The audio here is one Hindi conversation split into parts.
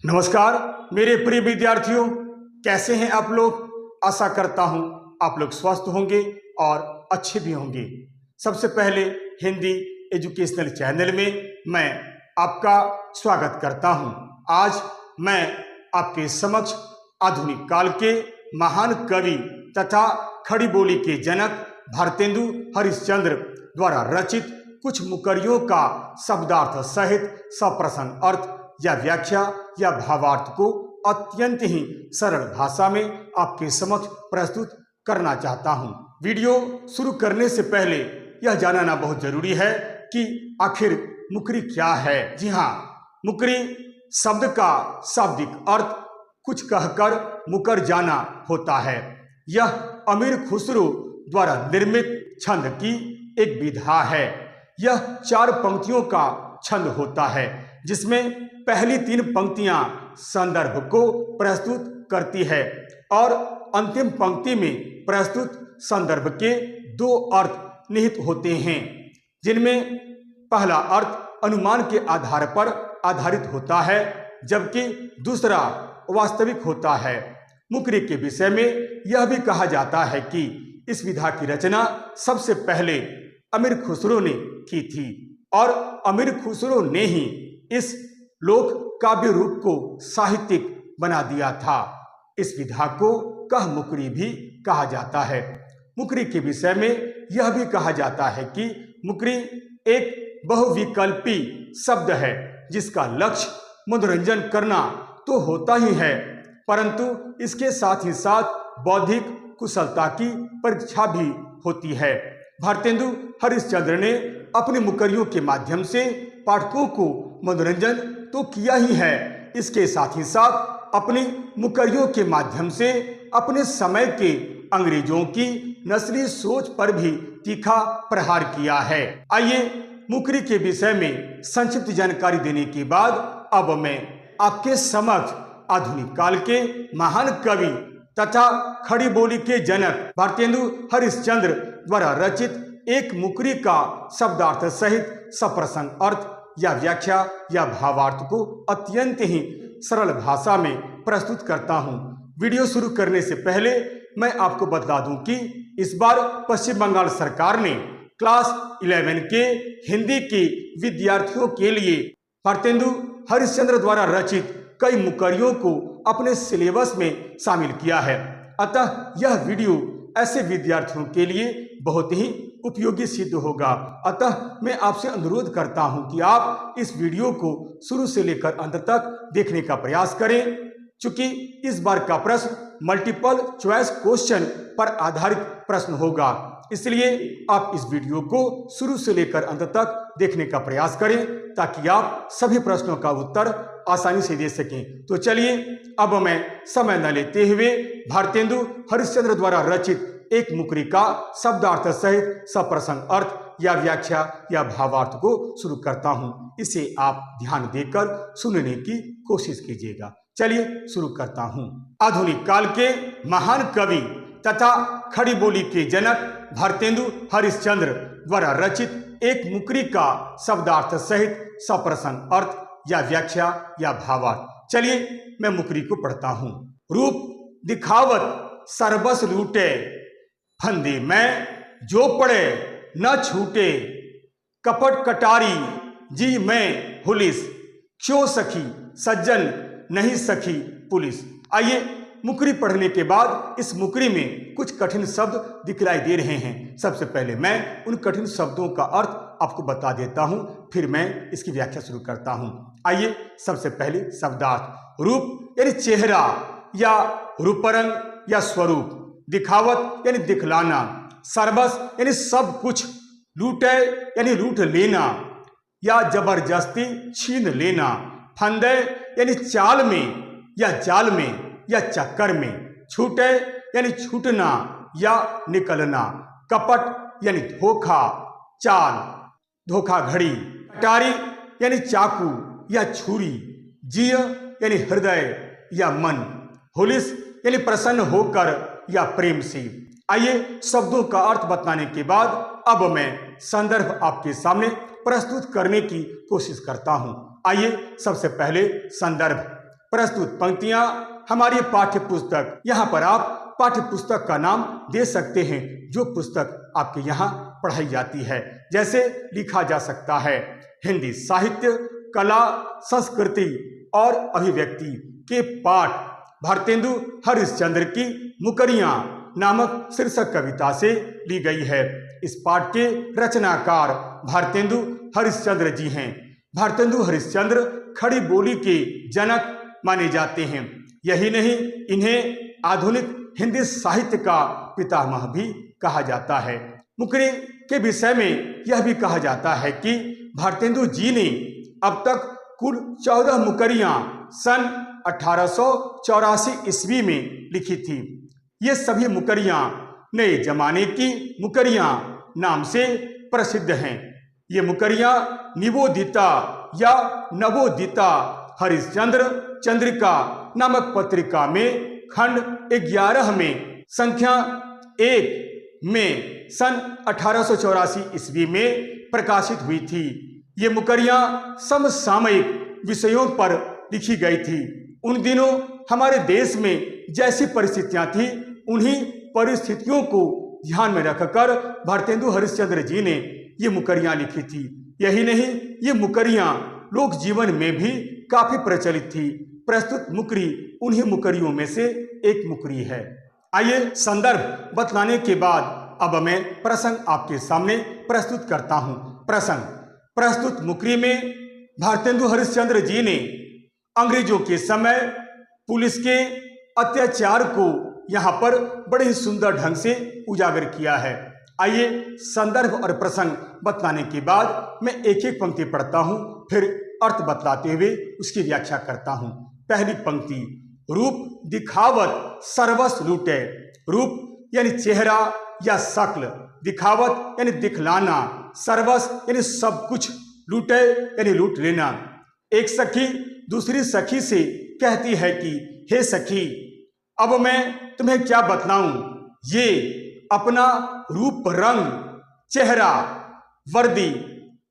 नमस्कार मेरे प्रिय विद्यार्थियों, कैसे हैं आप लोग। आशा करता हूं आप लोग स्वस्थ होंगे और अच्छे भी होंगे। सबसे पहले हिंदी एजुकेशनल चैनल में मैं आपका स्वागत करता हूं। आज मैं आपके समक्ष आधुनिक काल के महान कवि तथा खड़ी बोली के जनक भारतेंदु हरिश्चंद्र द्वारा रचित कुछ मुकरियों का शब्दार्थ सहित सप्रश्न अर्थ या व्याख्या या भावार्थ को अत्यंत ही सरल भाषा में आपके समक्ष प्रस्तुत करना चाहता हूं। वीडियो शुरू करने से पहले यह जानना बहुत जरूरी है कि आखिर मुकरी क्या है। जी हाँ, मुकरी शब्द का शाब्दिक अर्थ कुछ कहकर मुकर जाना होता है। यह अमीर खुसरो द्वारा निर्मित छंद की एक विधा है। यह 4 पंक्तियों का छंद होता है, जिसमें पहली 3 पंक्तियां संदर्भ को प्रस्तुत करती है और अंतिम पंक्ति में प्रस्तुत संदर्भ के 2 अर्थ निहित होते हैं, जिनमें पहला अर्थ अनुमान के आधार पर आधारित होता है, जबकि दूसरा वास्तविक होता है। मुकरी के विषय में यह भी कहा जाता है कि इस विधा की रचना सबसे पहले अमीर खुसरो ने की थी और अमीर खुसरो ने ही इस लोक काव्य रूप को साहित्यिक बना दिया था। इस विधा को कह मुकरी भी कहा जाता है। मुकरी के विषय में यह भी कहा जाता है कि मुकरी एक बहुविकल्पी शब्द है, जिसका लक्ष्य मनोरंजन करना तो होता ही है, परंतु इसके साथ ही साथ बौद्धिक कुशलता की परीक्षा भी होती है। भारतेंदु हरिश्चंद्र ने अपनी मुकरियों के माध्यम से पाठकों को मनोरंजन तो किया ही है, इसके साथ ही साथ अपनी मुकरियों के माध्यम से अपने समय के अंग्रेजों की नस्ली सोच पर भी तीखा प्रहार किया है। आइए मुकरी के विषय में संक्षिप्त जानकारी देने के बाद अब मैं आपके समक्ष आधुनिक काल के महान कवि तथा खड़ी बोली के जनक भारतेंदु हरिश्चंद्र द्वारा रचित एक मुकरी का शब्दार्थ सहित सप्रश्न अर्थ या व्याख्या या भावार्थ को अत्यंत ही सरल भाषा में प्रस्तुत करता हूं। वीडियो शुरू करने से पहले मैं आपको बता दूं कि इस बार पश्चिम बंगाल सरकार ने क्लास 11 के हिंदी के विद्यार्थियों के लिए भारतेंदु हरिश्चंद्र द्वारा रचित कई मुकरियों को अपने सिलेबस में शामिल किया है। अतः यह वीडियो ऐसे विद्यार्थियों के लिए बहुत ही उपयोगी सिद्ध होगा। अतः मैं आपसे अनुरोध करता हूं कि आप इस वीडियो को शुरू से लेकर अंत तक देखने का प्रयास करें। चूंकि इस बार का प्रश्न मल्टीपल चॉइस क्वेश्चन पर आधारित प्रश्न होगा, इसलिए आप इस वीडियो को शुरू से लेकर अंत तक देखने का प्रयास करें ताकि आप सभी प्रश्नों का उत्तर आसानी से दे सकें। तो चलिए अब मैं समय न लेते हुए भारतेंदु हरिश्चंद्र द्वारा रचित एक मुकरी का शब्दार्थ सहित सप्रश्न अर्थ या व्याख्या या भावार्थ को शुरू करता हूं। इसे आप ध्यान देकर सुनने की कोशिश कीजिएगा। चलिए शुरू करता हूं। आधुनिक काल के महान कवि तथा खड़ी बोली के जनक भारतेंदु हरिश्चंद्र द्वारा रचित एक मुकरी का शब्दार्थ सहित सप्रश्न अर्थ या व्याख्या या भावार्थ। चलिए मैं मुकरी को पढ़ता हूं। रूप दिखावत सरबस लूटे, फंदे में जो पड़े न छूटे, कपट कटारी जी में हुलिस, क्यों सखी सज्जन नहीं सखी पुलिस। आइए मुकरी पढ़ने के बाद इस मुकरी में कुछ कठिन शब्द दिखलाई दे रहे हैं। सबसे पहले मैं उन कठिन शब्दों का अर्थ आपको बता देता हूं, फिर मैं इसकी व्याख्या शुरू करता हूं। आइए सबसे पहले शब्दार्थ। रूप यानी चेहरा या रूपरंग या स्वरूप, दिखावत यानी दिखलाना, सरबस यानी सब कुछ, लूटे यानी लूट लेना या जबरदस्ती छीन लेना, फंदे यानी चाल में या जाल में या चक्कर में, छूटे यानी छूटना या निकलना, कपट यानी धोखा, चाल धोखाधड़ी, कटारी यानी चाकू या छुरी, जिय यानी हृदय या मन, हुलिस यानी प्रसन्न होकर या प्रेम से। आइए शब्दों का अर्थ बताने के बाद अब मैं संदर्भ आपके सामने प्रस्तुत करने की कोशिश करता हूं। आइए सबसे पहले संदर्भ। प्रस्तुत पंक्तियां हमारी पाठ्य पुस्तक, यहाँ पर आप पाठ्य पुस्तक का नाम दे सकते हैं जो पुस्तक आपके यहाँ पढ़ाई जाती है। जैसे लिखा जा सकता है, हिंदी साहित्य, कला, संस्कृति और अभिव्यक्ति के पाठ भारतेंदु हरिश्चंद्र की मुकरियां नामक शीर्षक कविता से ली गई है। इस पाठ के रचनाकार भारतेंदु हरिश्चंद्र जी हैं। भारतेंदु हरिश्चंद्र खड़ी बोली के जनक माने जाते हैं। यही नहीं, इन्हें आधुनिक हिंदी साहित्य का पितामह भी कहा जाता है। मुकरे के विषय में यह भी कहा जाता है कि भारतेंदु जी ने अब तक कुल 14 मुकरियां सन 1884 ईस्वी में लिखी थी। ये सभी मुकरियां नए जमाने की मुकरियां नाम से प्रसिद्ध हैं। ये मुकरियां निवोदिता या नवोदिता हरिश्चंद्र चंद्रिका नामक पत्रिका में खंड 11 में संख्या 1 में सन 1884 ईस्वी में प्रकाशित हुई थी। ये मुकरियां समसामयिक विषयों पर लिखी गई थी। उन दिनों हमारे देश में जैसी परिस्थितियां थी, उन्हीं परिस्थितियों को ध्यान में रखकर भारतेंदु हरिश्चंद्र जी ने ये मुकरियां लिखी थी। यही नहीं, ये मुकरियां लोक जीवन में भी काफी प्रचलित थी। प्रस्तुत मुकरी उन्हीं मुकरियों में से एक मुकरी है। आइए संदर्भ बतलाने के बाद अब मैं प्रसंग आपके सामने प्रस्तुत करता हूं। प्रसंग, प्रस्तुत मुकरी में भारतेंदु हरिश्चंद्र जी ने अंग्रेजों के समय पुलिस के अत्याचार को यहाँ पर बड़े ही सुंदर ढंग से उजागर किया है। आइए संदर्भ और प्रसंग बतलाने के बाद मैं एक एक पंक्ति पढ़ता हूँ, फिर अर्थ बतलाते हुए उसकी व्याख्या करता हूँ। पहली पंक्ति, रूप दिखावत सर्वस लूटे। रूप यानी चेहरा या शक्ल, दिखावत यानी दिखलाना, सर्वस यानी सब कुछ, लूटे यानी लूट लेना। एक सखी दूसरी सखी से कहती है कि हे सखी, अब मैं तुम्हें क्या बतलाऊं, ये अपना रूप, रंग, चेहरा, वर्दी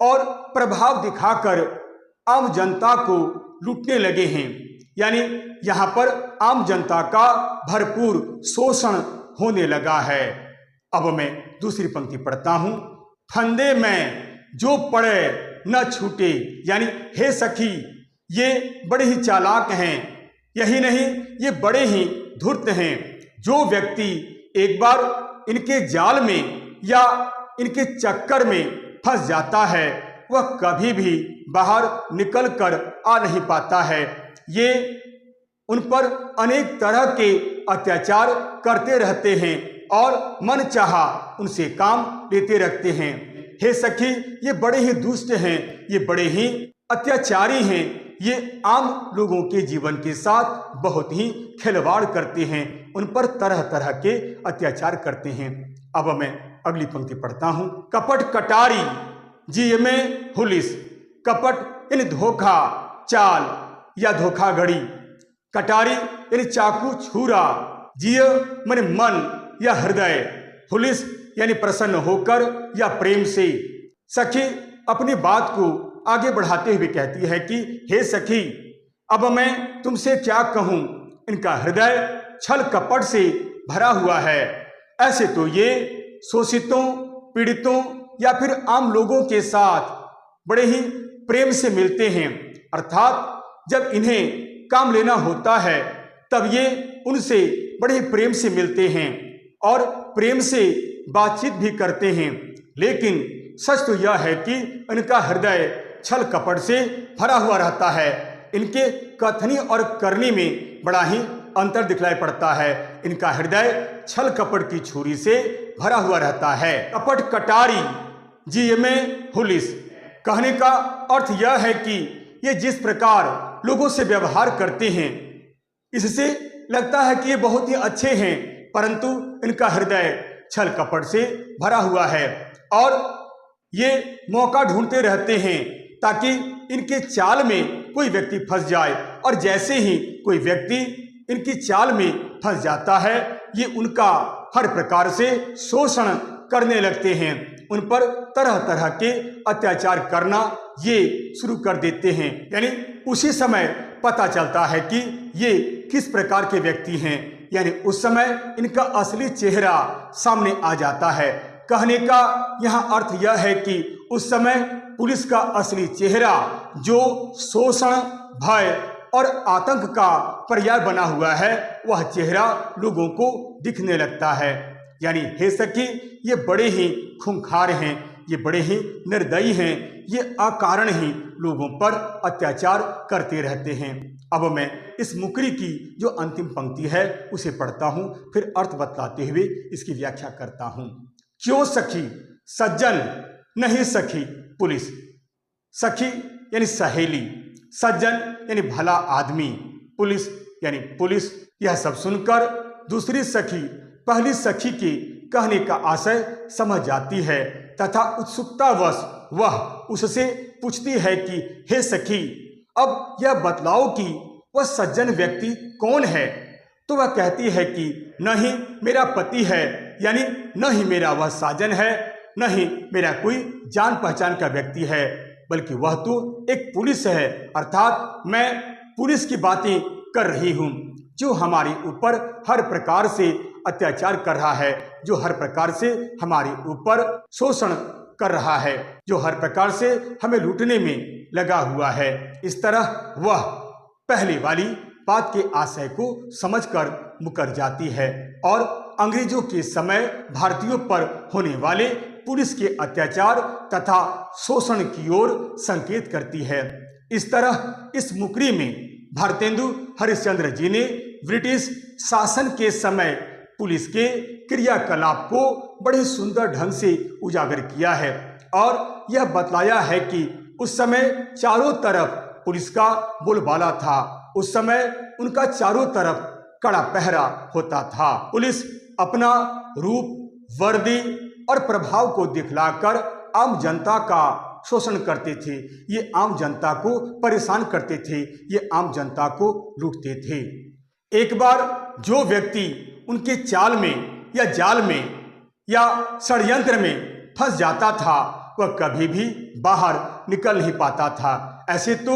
और प्रभाव दिखाकर आम जनता को लूटने लगे हैं। यानी यहाँ पर आम जनता का भरपूर शोषण होने लगा है। अब मैं दूसरी पंक्ति पढ़ता हूँ। फंदे में जो पड़े न छूटे, यानी हे सखी, ये बड़े ही चालाक हैं। यही नहीं, ये बड़े ही धूर्त हैं। जो व्यक्ति एक बार इनके जाल में या इनके चक्कर में फंस जाता है, वह कभी भी बाहर निकल कर आ नहीं पाता है। ये उन पर अनेक तरह के अत्याचार करते रहते हैं और मन चाहा उनसे काम लेते रहते हैं। हे सखी, ये बड़े ही दुष्ट हैं, ये बड़े ही अत्याचारी हैं। ये आम लोगों के जीवन के साथ बहुत ही खिलवाड़ करते हैं, उन पर तरह तरह के अत्याचार करते हैं। अब मैं अगली पंक्ति पढ़ता हूँ। कपट कटारी जिय में हुलिस। कपट यानी धोखा, चाल या धोखाधड़ी। कटारी यानी चाकू, छुरा। जिय माने मन या हृदय। हुलिस यानी प्रसन्न होकर या प्रेम से। सखी अपनी बात को आगे बढ़ाते हुए कहती है कि हे सखी, अब मैं तुमसे क्या कहूं, इनका हृदय छल कपट से भरा हुआ है। ऐसे तो ये शोषितों, पीड़ितों या फिर आम लोगों के साथ बड़े ही प्रेम से मिलते हैं, अर्थात जब इन्हें काम लेना होता है तब ये उनसे बड़े ही प्रेम से मिलते हैं और प्रेम से बातचीत भी करते हैं। लेकिन सच तो यह है कि इनका हृदय छल कपट से भरा हुआ रहता है। इनके कथनी और करनी में बड़ा ही अंतर दिखलाई पड़ता है। इनका हृदय छल कपट की छुरी से भरा हुआ रहता है। कपट कटारी जिय में हुलिस। कहने का अर्थ यह है कि ये जिस प्रकार लोगों से व्यवहार करते हैं, इससे लगता है कि ये बहुत ही अच्छे हैं, परंतु इनका हृदय छल कपट से भरा हुआ है और ये मौका ढूंढते रहते हैं ताकि इनके चाल में कोई व्यक्ति फंस जाए, और जैसे ही कोई व्यक्ति इनकी चाल में फंस जाता है, ये उनका हर प्रकार से शोषण करने लगते हैं। उन पर तरह तरह के अत्याचार करना ये शुरू कर देते हैं। यानी उसी समय पता चलता है कि ये किस प्रकार के व्यक्ति हैं। यानी उस समय इनका असली चेहरा सामने आ जाता है। कहने का यहाँ अर्थ यह है कि उस समय पुलिस का असली चेहरा, जो शोषण, भय और आतंक का पर्याय बना हुआ है, वह चेहरा लोगों को दिखने लगता है। यानी हे सखी, ये बड़े ही खूंखार हैं, ये बड़े ही निर्दयी हैं, ये अकारण ही लोगों पर अत्याचार करते रहते हैं। अब मैं इस मुकरी की जो अंतिम पंक्ति है उसे पढ़ता हूँ, फिर अर्थ बतलाते हुए इसकी व्याख्या करता हूँ। क्यों सखी सज्जन नहीं सखी पुलिस। सखी यानी सहेली, सज्जन यानी भला आदमी, पुलिस यानी पुलिस। यह सब सुनकर दूसरी सखी पहली सखी के कहने का आशय समझ जाती है तथा उत्सुकतावश वह उससे पूछती है कि हे सखी, अब यह बतलाओ कि वह सज्जन व्यक्ति कौन है। तो वह कहती है कि न ही मेरा पति है, यानी न ही मेरा वह साजन है, न ही मेरा कोई जान पहचान का व्यक्ति है, बल्कि वह तो एक पुलिस है, अर्थात मैं पुलिस की बातें कर रही हूँ, जो हमारे ऊपर हर प्रकार से अत्याचार कर रहा है, जो हर प्रकार से हमारे ऊपर शोषण कर रहा है, जो हर प्रकार से हमें लूटने में लगा हुआ है। इस तरह वह पहले वाली बात के आशय को समझकर मुकर जाती है और अंग्रेजों के समय भारतीयों पर होने वाले पुलिस के अत्याचार तथा शोषण की ओर संकेत करती है। इस तरह इस मुकरी में भारतेंदु हरिश्चंद्र जी ने ब्रिटिश शासन के समय पुलिस के क्रियाकलाप को बड़े सुंदर ढंग से उजागर किया है और यह बतलाया है कि उस समय चारों तरफ पुलिस का बोलबाला था। उस समय उनका चारों तरफ कड़ा पहरा होता था। पुलिस अपना रूप, वर्दी और प्रभाव को दिखलाकर आम जनता का शोषण करते थे। ये आम जनता को परेशान करते थे, ये आम जनता को लूटते थे। एक बार जो व्यक्ति उनके चाल में या जाल में या षड्यंत्र में फंस जाता था, वह कभी भी बाहर निकल नहीं पाता था। ऐसे तो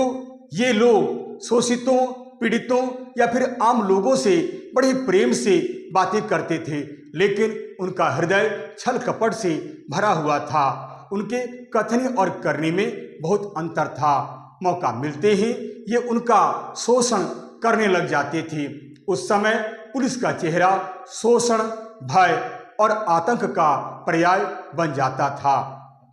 ये लोग शोषितों, पीड़ितों या फिर आम लोगों से बड़े प्रेम से बातें करते थे, लेकिन उनका हृदय छल कपट से भरा हुआ था। उनके कथने और करने में बहुत अंतर था। मौका मिलते ही ये उनका शोषण करने लग जाते थे। उस समय पुलिस का चेहरा शोषण, भय और आतंक का पर्याय बन जाता था।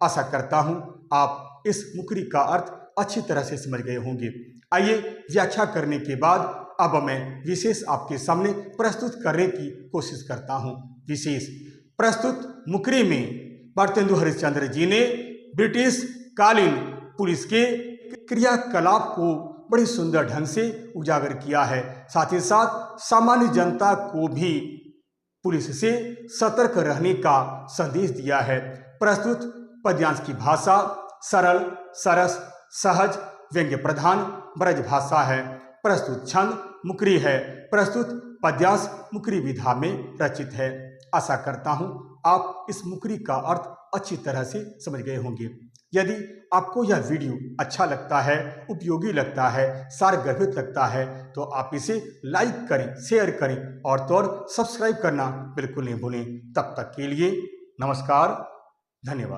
आशा करता हूं आप इस मुकरी का अर्थ अच्छी तरह से समझ गए होंगे। आइए व्याख्या करने के बाद अब मैं विशेष आपके सामने प्रस्तुत करने की कोशिश करता हूं। विशेष प्रस्तुत मुकरी में भारतेंदु हरिश्चंद्र जी ने ब्रिटिश कालीन पुलिस के क्रियाकलाप को बड़ी सुंदर ढंग से उजागर किया है। साथ ही साथ सामान्य जनता को भी पुलिस से सतर्क रहने का संदेश दिया है। प्रस्तुत पद्यांश की भाषा सरल, सरस, सहज, व्यंग्य प्रधान ब्रज भाषा है। प्रस्तुत छंद मुकरी है। प्रस्तुत पद्यांश मुकरी विधा में रचित है। आशा करता हूं आप इस मुकरी का अर्थ अच्छी तरह से समझ गए होंगे। यदि आपको यह वीडियो अच्छा लगता है, उपयोगी लगता है, सारगर्भित लगता है, तो आप इसे लाइक करें, शेयर करें और तो और सब्सक्राइब करना बिल्कुल नहीं भूलें। तब तक के लिए नमस्कार, धन्यवाद।